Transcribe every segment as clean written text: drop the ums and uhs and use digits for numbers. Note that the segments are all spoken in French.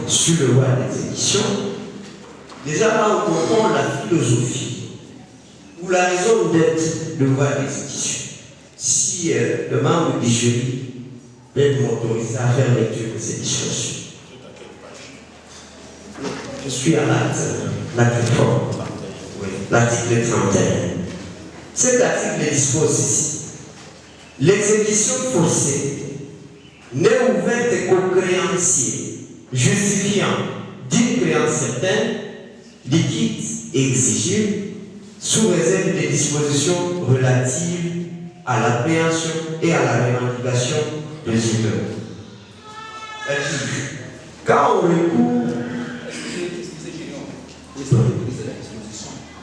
sur le droit d'exécution, déjà là on comprend la philosophie ou la raison d'être du droit d'exécution. Si le membre du jury peut m'autoriser à faire lecture de ces discussions. Je suis à l'acte fort, l'article 31. Cet article dispose ici: l'exécution forcée n'est ouverte qu'aux créanciers justifiant d'une créance certaine, liquide et exigible, sous réserve des dispositions relatives à l'appréhension et à la revendication des immeubles. Quand on recourt.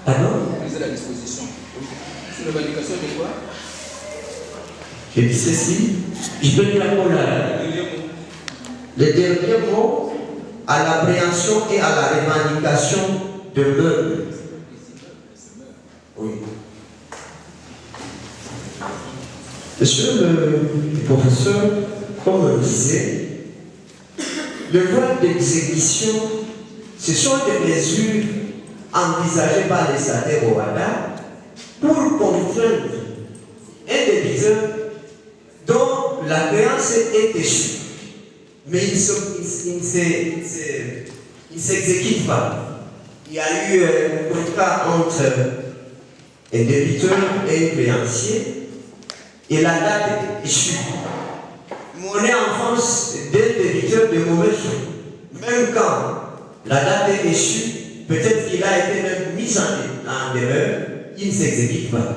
Pardon? Lisez la disposition. Sur la revendication de quoi? Je dis ceci. Je peux dire encore le dernier mot à l'appréhension et à la revendication de meubles. Oui. Monsieur le professeur, comme on disait, le droit d'exécution, ce sont des mesures envisagées par les stataires au Rwanda pour contraindre un débiteur dont la créance est échue, mais il ne s'exécute pas. Il y a eu un contrat entre un débiteur et un créancier, et la date est échue. On est en France d'un débiteur de mauvais foi. Même quand la date est échue, peut-être qu'il a été même mis en demeure, il ne s'exécute pas.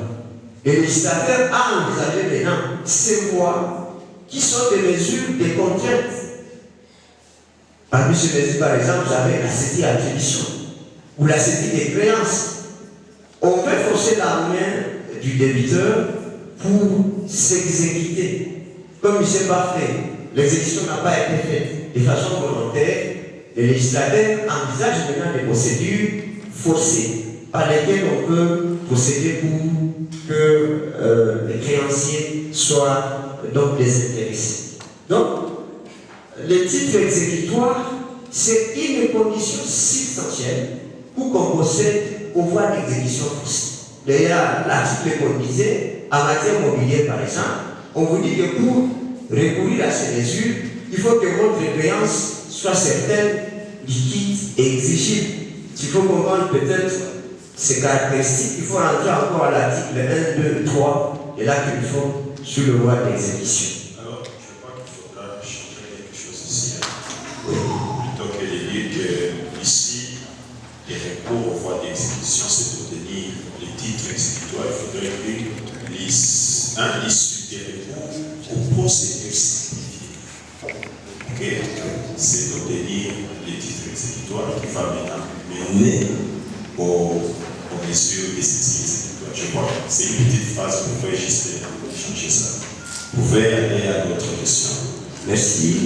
Le législateur a envisagé maintenant ces voies qui sont des mesures de contrainte. Parmi ces mesures, par exemple, j'avais la saisie à attribution ou la saisie des créances. On peut forcer la main du débiteur pour s'exécuter. Comme il ne s'est pas fait, l'exécution n'a pas été faite de façon volontaire, le législateur envisage maintenant des procédures forcées par lesquelles on peut procéder pour que les créanciers soient donc désintéressés. Donc, le titre exécutoire, c'est une condition substantielle pour qu'on procède aux voies d'exécution forcée. D'ailleurs, l'article qu'on disait, en matière mobilière par exemple, on vous dit que pour recourir à ces mesures, il faut que votre créance soit certaine, liquide et exigible. Il faut comprendre peut-être ces caractéristiques. Il faut rentrer encore à l'article 1, 2, 3 et là qu'il faut sur le droit d'exécution. Alors, je crois qu'il faudra changer quelque chose ici. Plutôt que de dire que ici, les recours aux voies d'exécution, c'est d'obtenir les titres exécutoires. Il faudrait écrire l'issue des recours aux procédures simplifiées. C'est d'obtenir les titres exécutoires qui va maintenant mener aux mesures de saisie exécutoire. Je crois que c'est une petite phrase, vous pouvez juste changer ça. Vous pouvez aller à d'autres questions. Merci.